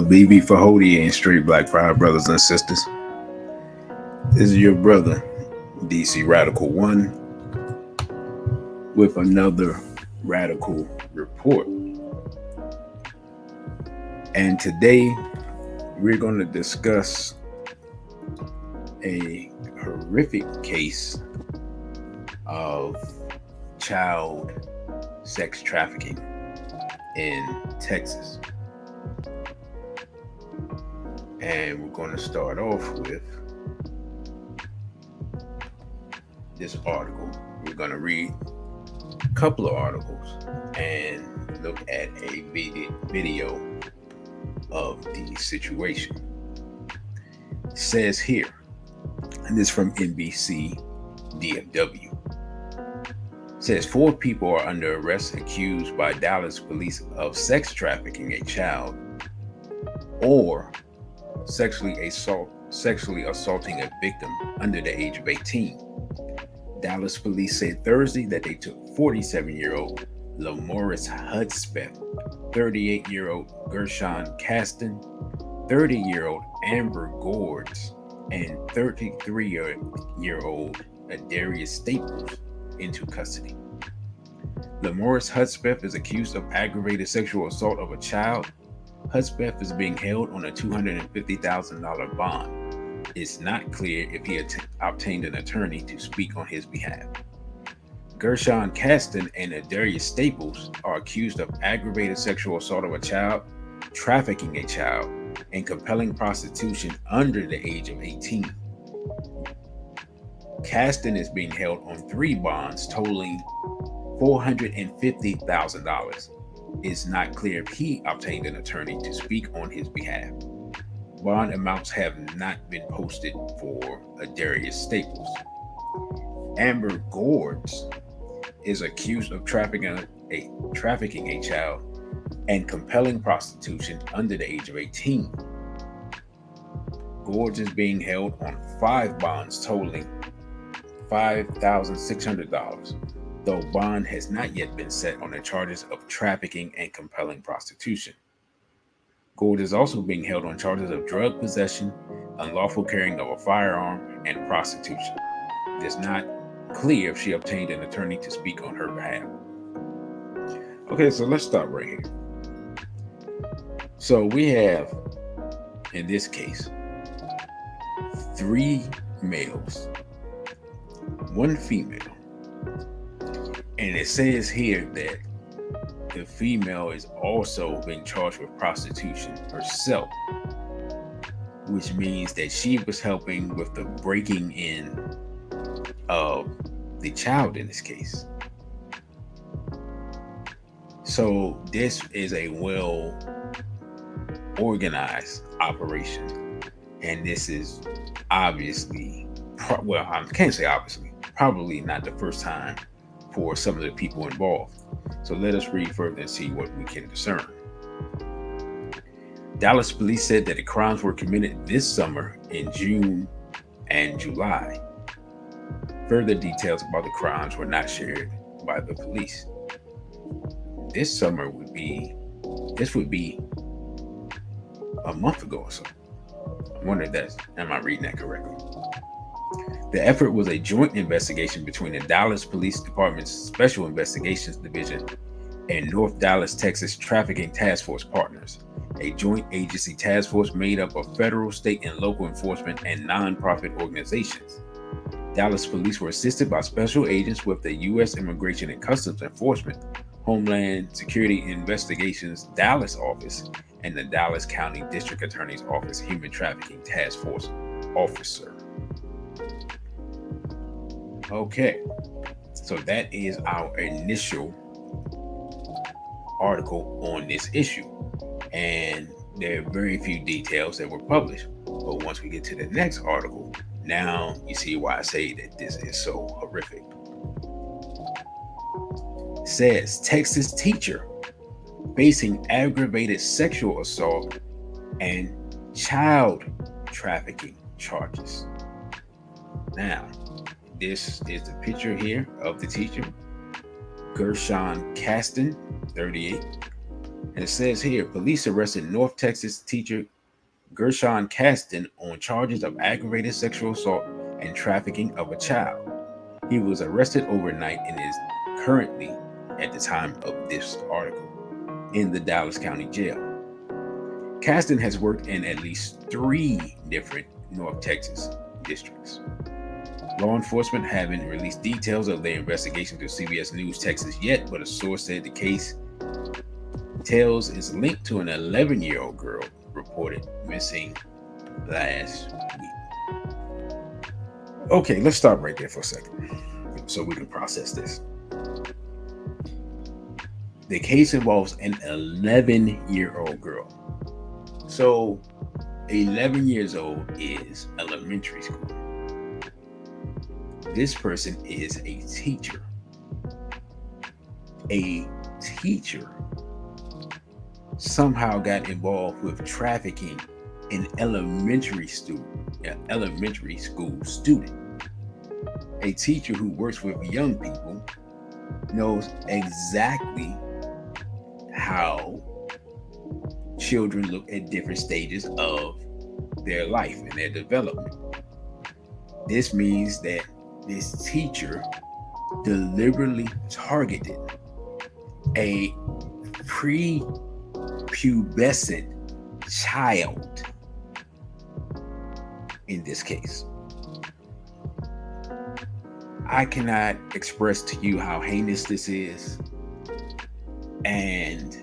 BB Fahody and straight black pride brothers and sisters. This is your brother, DC Radical One, with another radical report. And today we're going to discuss a horrific case of child sex trafficking in Texas. And we're going to start off with this article. We're going to read a couple of articles and look at a video of the situation. It says here, and this is from NBC DFW. It says 4 people are under arrest accused by Dallas police of sex trafficking a child or sexually assaulting a victim under the age of 18. Dallas police said Thursday that they took 47-year-old Lamoris Hudspeth, 38-year-old Gershon Caston, 30-year-old Amber Gords, and 33-year-old Adarius Staples into custody. Lamoris Hudspeth is accused of aggravated sexual assault of a child. Hudspeth is being held on a $250,000 bond. It's not clear if he obtained an attorney to speak on his behalf. Gershon Caston and Adarius Staples are accused of aggravated sexual assault of a child, trafficking a child, and compelling prostitution under the age of 18. Caston is being held on 3 bonds totaling $450,000. It's not clear if he obtained an attorney to speak on his behalf. Bond amounts have not been posted for Adarius Staples. Amber Gords is accused of trafficking a child and compelling prostitution under the age of 18. Gords is being held on 5 bonds totaling $5,600. though bond has not yet been set on the charges of trafficking and compelling prostitution. Gould is also being held on charges of drug possession, unlawful carrying of a firearm, and prostitution. It is not clear if she obtained an attorney to speak on her behalf. Okay, so let's stop right here. So we have, in this case, 3 males, 1 female. And it says here that the female is also being charged with prostitution herself, which means that she was helping with the breaking in of the child in this case. So this is a well organized operation, and this is obviously, I can't say obviously, probably not the first time for some of the people involved. So let us read further and see what we can discern. Dallas police said that the crimes were committed this summer in June and July. Further details about the crimes were not shared by the police. This summer would be a month ago or so. I wonder if am I reading that correctly? The effort was a joint investigation between the Dallas Police Department's Special Investigations Division and North Dallas, Texas Trafficking Task Force partners, a joint agency task force made up of federal, state, and local enforcement and nonprofit organizations. Dallas police were assisted by special agents with the U.S. Immigration and Customs Enforcement, Homeland Security Investigations Dallas Office, and the Dallas County District Attorney's Office Human Trafficking Task Force officer. Okay, so that is our initial article on this issue, and there are very few details that were published. But once we get to the next article, now you see why I say that this is so horrific. It says Texas teacher facing aggravated sexual assault and child trafficking charges. Now, this is the picture here of the teacher, Gershon Caston, 38, And it says here, police arrested North Texas teacher Gershon Caston on charges of aggravated sexual assault and trafficking of a child. He was arrested overnight and is currently, at the time of this article, in the Dallas County Jail. Caston has worked in at least 3 different North Texas districts. Law enforcement haven't released details of their investigation to CBS News Texas yet, but a source said the case tells is linked to an 11-year-old girl reported missing last week. Okay, let's stop right there for a second so we can process this. The case involves an 11-year-old girl. So 11 years old is elementary school. This person is a teacher. A teacher somehow got involved with trafficking an elementary school student. A teacher who works with young people knows exactly how children look at different stages of their life and their development. This means that this teacher deliberately targeted a prepubescent child in this case. I cannot express to you how heinous this is, and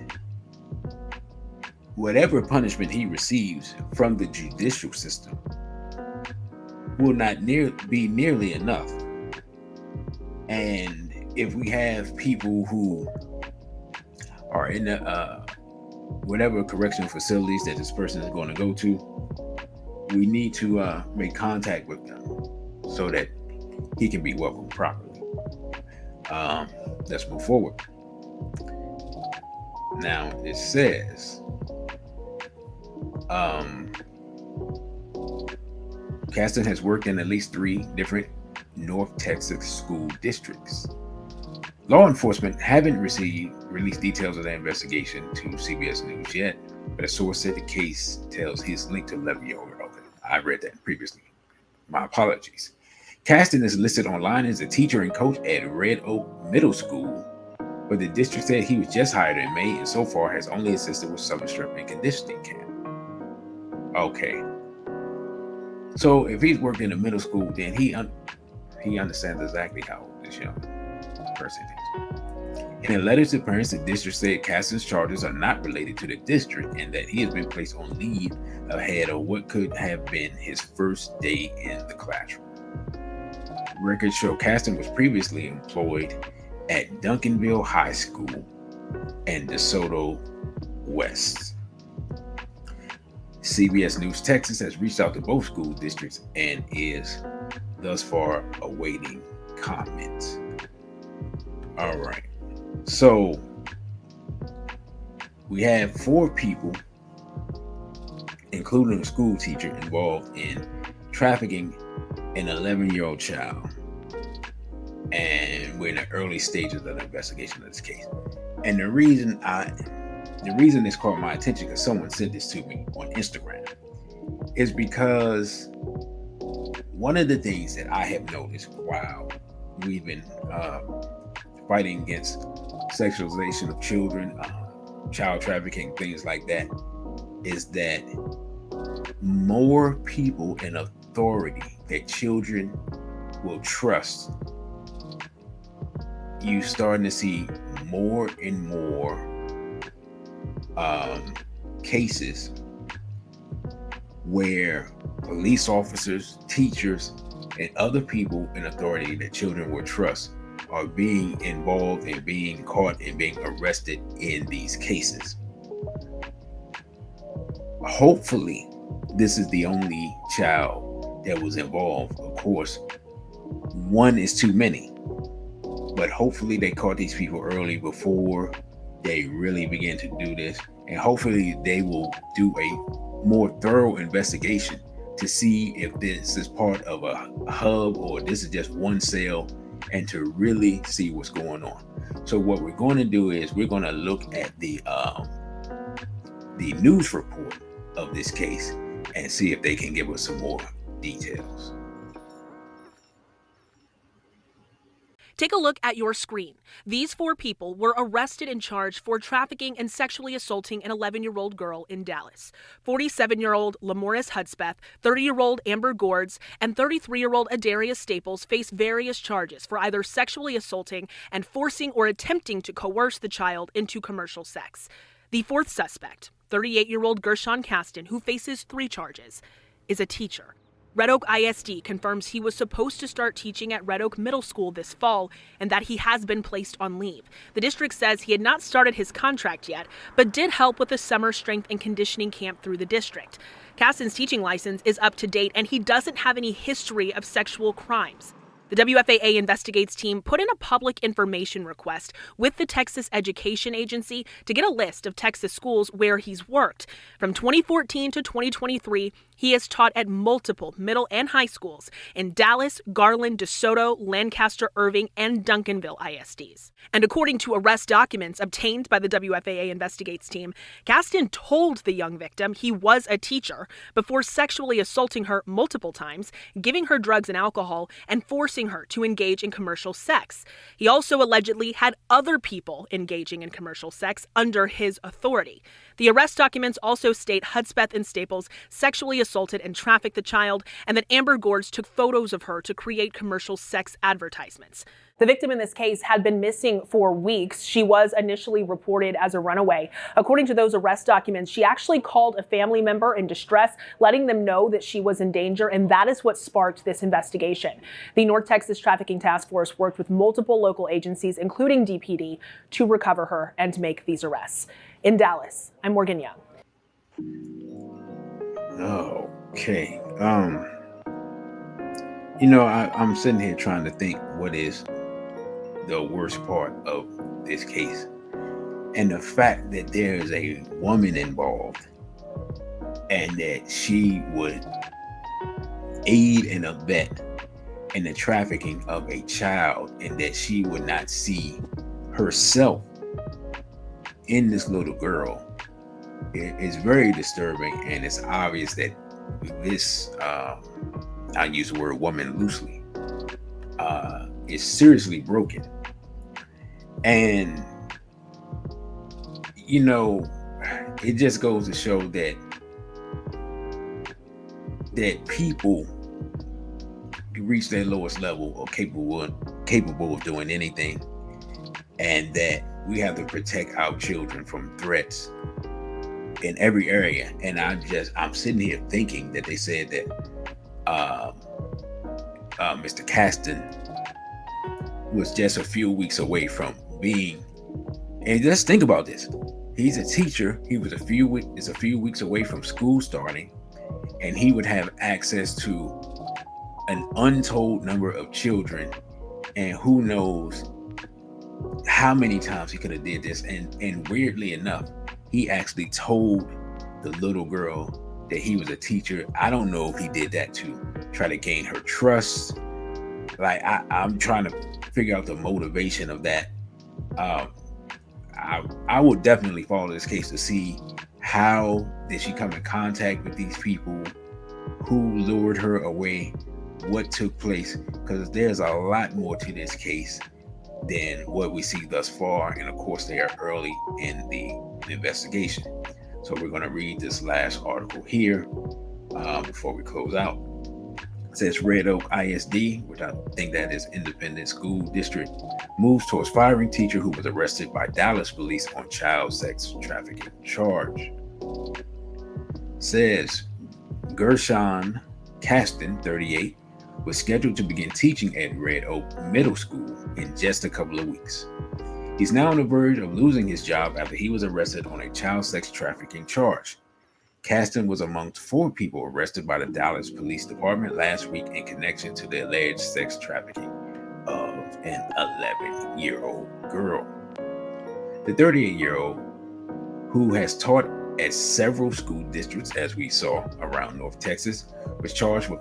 whatever punishment he receives from the judicial system will not be nearly enough. And if we have people who are in the whatever correctional facilities that this person is going to go to, we need to make contact with them so that he can be welcomed properly. Let's move forward. Now it says Caston has worked in at least 3 different North Texas school districts. Law enforcement haven't released details of their investigation to CBS News yet, but a source said the case tells he's linked to 11-year-old. Okay, I read that previously. My apologies. Caston is listed online as a teacher and coach at Red Oak Middle School, but the district said he was just hired in May and so far has only assisted with summer strength and conditioning camp. Okay. So if he's worked in a middle school, then he understands exactly how this young person is. In a letter to parents, the district said Caston's charges are not related to the district and that he has been placed on leave ahead of what could have been his first day in the classroom. Records show Caston was previously employed at Duncanville High School and DeSoto West. CBS News Texas has reached out to both school districts and is thus far awaiting comments. All right. So we have 4 people, including a school teacher, involved in trafficking an 11-year-old child. And we're in the early stages of the investigation of this case. And the reason this caught my attention, because someone sent this to me on Instagram, is because one of the things that I have noticed while we've been fighting against sexualization of children, child trafficking, things like that, is that more people in authority that children will trust, you starting to see more and more cases where police officers, teachers, and other people in authority that children will trust are being involved and being caught and being arrested in these cases. Hopefully, this is the only child that was involved. Of course, one is too many, but hopefully they caught these people early before they really begin to do this, and hopefully they will do a more thorough investigation to see if this is part of a hub or this is just one cell, and to really see what's going on. So what we're going to do is we're going to look at the the news report of this case and see if they can give us some more details. Take a look at your screen. These 4 people were arrested and charged for trafficking and sexually assaulting an 11-year-old girl in Dallas. 47-year-old Lamoris Hudspeth, 30-year-old Amber Gords, and 33-year-old Adarius Staples face various charges for either sexually assaulting and forcing or attempting to coerce the child into commercial sex. The 4th suspect, 38-year-old Gershon Caston, who faces 3 charges, is a teacher. Red Oak ISD confirms he was supposed to start teaching at Red Oak Middle School this fall and that he has been placed on leave. The district says he had not started his contract yet, but did help with the summer strength and conditioning camp through the district. Caston's teaching license is up to date and he doesn't have any history of sexual crimes. The WFAA Investigates team put in a public information request with the Texas Education Agency to get a list of Texas schools where he's worked. From 2014 to 2023, he has taught at multiple middle and high schools in Dallas, Garland, DeSoto, Lancaster, Irving, and Duncanville ISDs. And according to arrest documents obtained by the WFAA Investigates team, Caston told the young victim he was a teacher before sexually assaulting her multiple times, giving her drugs and alcohol, and forcing her to engage in commercial sex. He also allegedly had other people engaging in commercial sex under his authority. The arrest documents also state Hudspeth and Staples sexually assaulted and trafficked the child, and that Amber Gords took photos of her to create commercial sex advertisements. The victim in this case had been missing for weeks. She was initially reported as a runaway. According to those arrest documents, she actually called a family member in distress, letting them know that she was in danger, and that is what sparked this investigation. The North Texas Trafficking Task Force worked with multiple local agencies, including DPD, to recover her and make these arrests. In Dallas, I'm Morgan Young. Okay. I'm sitting here trying to think what is the worst part of this case. And the fact that there is a woman involved and that she would aid and abet in the trafficking of a child and that she would not see herself in this little girl is very disturbing, and it's obvious that this, I use the word woman loosely, is seriously broken. And it just goes to show that people reach their lowest level or capable of doing anything, and that we have to protect our children from threats in every area. And I'm sitting here thinking that they said that Mr. Caston was just a few weeks away from being, and just think about this. He's a teacher. He was a few weeks away from school starting, and he would have access to an untold number of children, and who knows how many times he could have did this. And weirdly enough, he actually told the little girl that he was a teacher. I don't know if he did that to try to gain her trust. Like, I'm trying to figure out the motivation of that. I would definitely follow this case to see how did she come in contact with these people, who lured her away, what took place, because there's a lot more to this case than what we see thus far. And of course, they are early in the investigation. So we're going to read this last article here before we close out. It says Red Oak ISD, which I think that is Independent School District, moves towards firing teacher who was arrested by Dallas police on child sex trafficking charge. Says Gershon Caston, 38, was scheduled to begin teaching at Red Oak Middle School in just a couple of weeks. He's now on the verge of losing his job after he was arrested on a child sex trafficking charge. Caston was amongst 4 people arrested by the Dallas Police Department last week in connection to the alleged sex trafficking of an 11-year-old girl. The 38-year-old, who has taught at several school districts, as we saw around North Texas, was charged with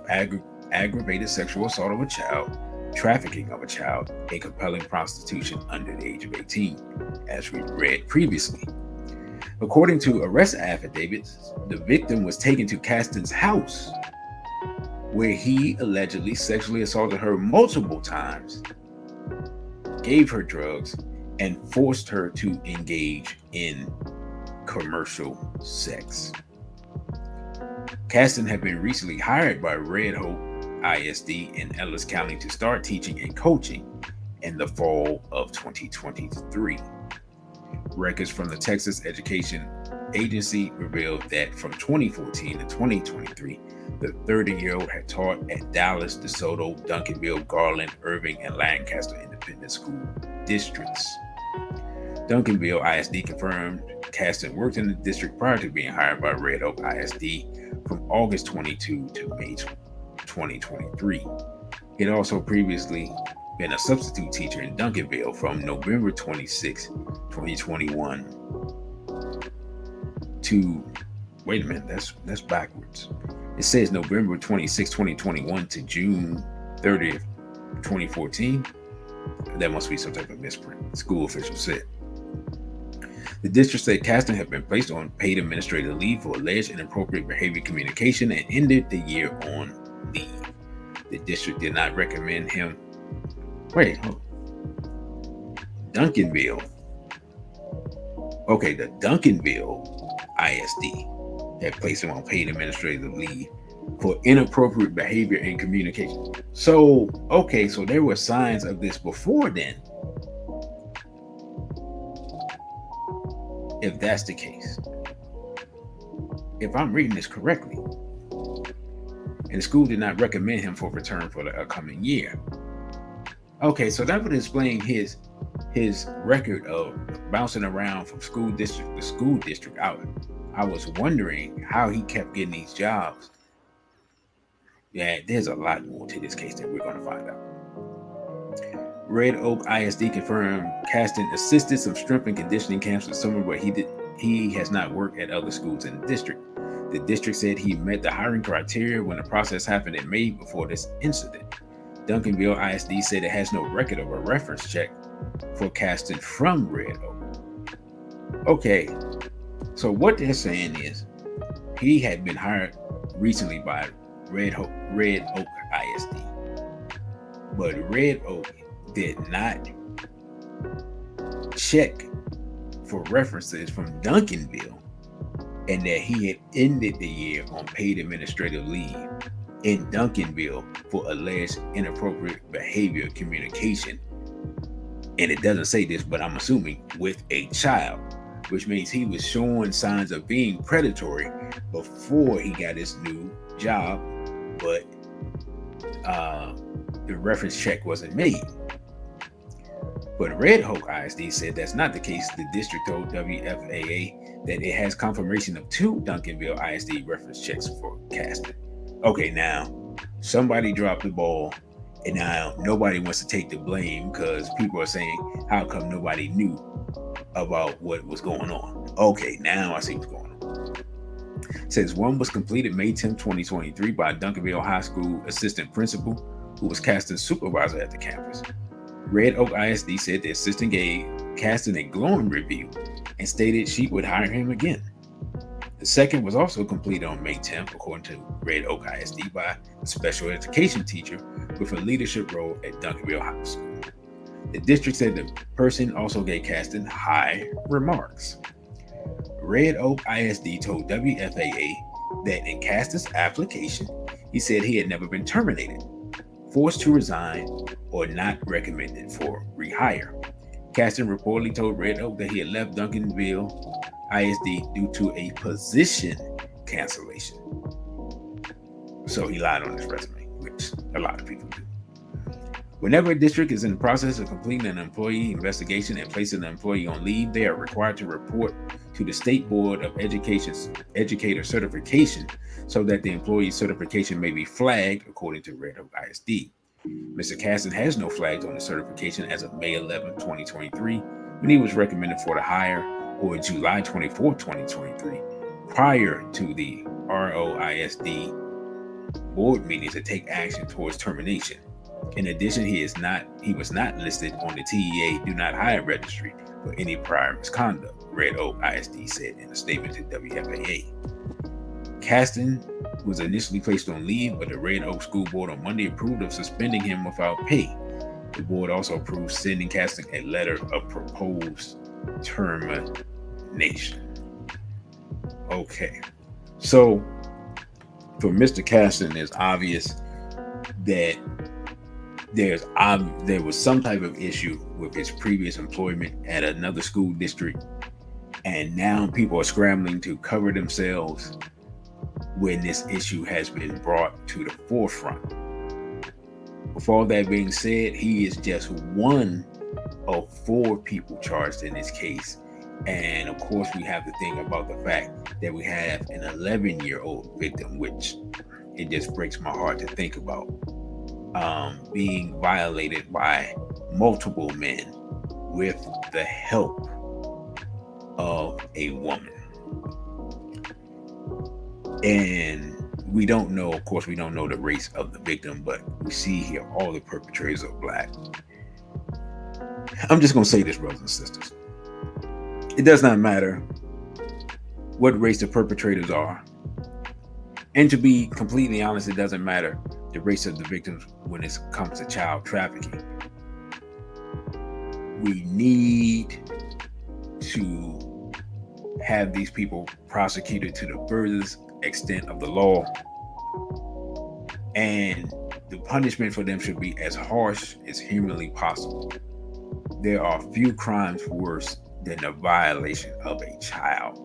aggravated sexual assault of a child, trafficking of a child, and compelling prostitution under the age of 18, as we read previously. According to arrest affidavits, the victim was taken to Caston's house, where he allegedly sexually assaulted her multiple times, gave her drugs, and forced her to engage in commercial sex. Caston had been recently hired by Red Hope ISD in Ellis County to start teaching and coaching in the fall of 2023. Records from the Texas Education Agency revealed that from 2014 to 2023, the 30-year-old had taught at Dallas, DeSoto, Duncanville, Garland, Irving, and Lancaster Independent School Districts. Duncanville ISD confirmed Caston worked in the district prior to being hired by Red Oak ISD from August 22 to May 2023. He had also previously been a substitute teacher in Duncanville from November 26, 2021 to, wait a minute, that's backwards. It says November 26, 2021 to June 30th, 2014. That must be some type of misprint, school officials said. The district said Caston had been placed on paid administrative leave for alleged inappropriate behavior communication and ended the year on leave. The district did not recommend him. Duncanville. Okay, the Duncanville ISD had placed him on paid administrative leave for inappropriate behavior and communication. So there were signs of this before then. If that's the case, if I'm reading this correctly, and the school did not recommend him for return for the upcoming year. Okay, so that would explain his record of bouncing around from school district to school district. I was wondering how he kept getting these jobs. Yeah, there's a lot more to this case that we're going to find out. Red Oak ISD confirmed Caston assisted some strength and conditioning camps this summer, but he has not worked at other schools in the district. The district said he met the hiring criteria when the process happened in May before this incident. Duncanville ISD said it has no record of a reference check for Caston from Red Oak. Okay, so what they're saying is he had been hired recently by Red Oak ISD, but Red Oak did not check for references from Duncanville, and that he had ended the year on paid administrative leave in Duncanville for alleged inappropriate behavior communication. And it doesn't say this, but I'm assuming with a child, which means he was showing signs of being predatory before he got his new job, but the reference check wasn't made. But Red Hook ISD said that's not the case. The district told WFAA that it has confirmation of 2 Duncanville ISD reference checks for Caston. Okay, now somebody dropped the ball, and now nobody wants to take the blame because people are saying, how come nobody knew about what was going on? Okay, now I see what's going on. It says one was completed May 10, 2023 by Duncanville High School assistant principal, who was Caston's supervisor at the campus. Red Oak ISD said the assistant gave Caston a glowing review and stated she would hire him again. The second was also completed on May 10th, according to Red Oak ISD, by a special education teacher with a leadership role at Duncanville High School. The district said the person also gave Caston high remarks. Red Oak ISD told WFAA that in Caston's application, he said he had never been terminated, forced to resign, or not recommended for rehire. Caston reportedly told Red Oak that he had left Duncanville ISD due to a position cancellation. So he lied on his resume, which a lot of people do. Whenever a district is in the process of completing an employee investigation and placing an employee on leave, they are required to report to the State Board of Education's educator certification so that the employee's certification may be flagged, according to Red Oak ISD. Mr. Caston has no flags on his certification as of May 11, 2023, when he was recommended for the hire, or July 24, 2023, prior to the ROISD board meeting to take action towards termination. In addition, he was not listed on the TEA Do Not Hire registry for any prior misconduct, Red Oak ISD said in a statement to WFAA. Caston was initially placed on leave, but the Red Oak School Board on Monday approved of suspending him without pay. The board also approved sending Caston a letter of proposed termination. Okay, so for Mr. Caston, it's obvious that there was some type of issue with his previous employment at another school district, and now people are scrambling to cover themselves when this issue has been brought to the forefront. With all that being said, he is just one of 4 people charged in this case. And of course, we have to think about the fact that we have an 11-year-old victim, which it just breaks my heart to think about, being violated by multiple men with the help of a woman. And we don't know, of course, we don't know the race of the victim, but we see here all the perpetrators are black. I'm just going to say this, brothers and sisters. It does not matter what race the perpetrators are. And to be completely honest, it doesn't matter the race of the victims when it comes to child trafficking. We need to have these people prosecuted to the furthest extent of the law, and the punishment for them should be as harsh as humanly possible. There are few crimes worse than the violation of a child,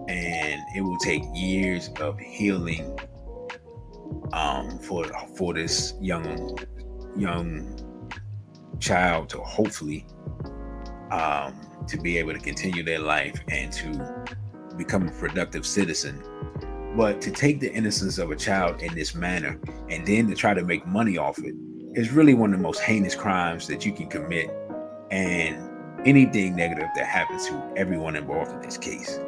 and it will take years of healing for this young child to hopefully to be able to continue their life and to become a productive citizen. But to take the innocence of a child in this manner and then to try to make money off it is really one of the most heinous crimes that you can commit, and anything negative that happens to everyone involved in this case,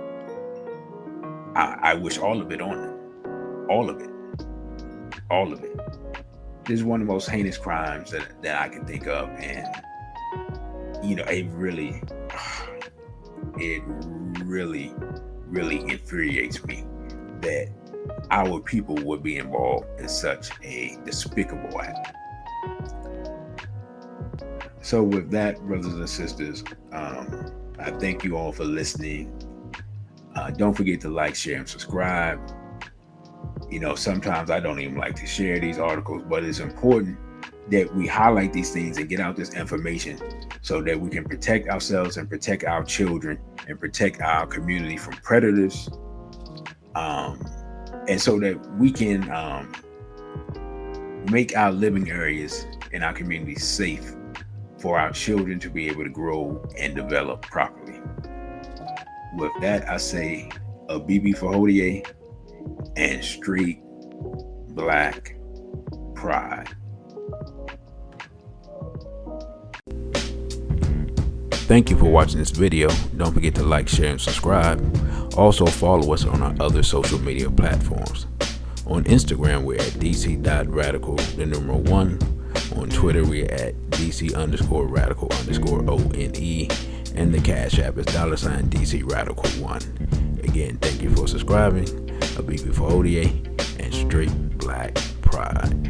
I wish all of it on them. All of it. This is one of the most heinous crimes that I can think of, and it really infuriates me that our people would be involved in such a despicable act. So with that, brothers and sisters, I thank you all for listening. Don't forget to like, share, and subscribe. Sometimes I don't even like to share these articles, but it's important that we highlight these things and get out this information so that we can protect ourselves and protect our children and protect our community from predators. And so that we can make our living areas in our community safe for our children to be able to grow and develop properly. With that, I say a BB for Hodie and straight black pride. Thank you for watching this video. Don't forget to like, share, and subscribe. Also follow us on our other social media platforms. On Instagram, we're at dc.radical1. On Twitter, we're at dc_radical_ONE. And the Cashapp is $DCRadical1. Again, thank you for subscribing. A BB for Hodie and straight black pride.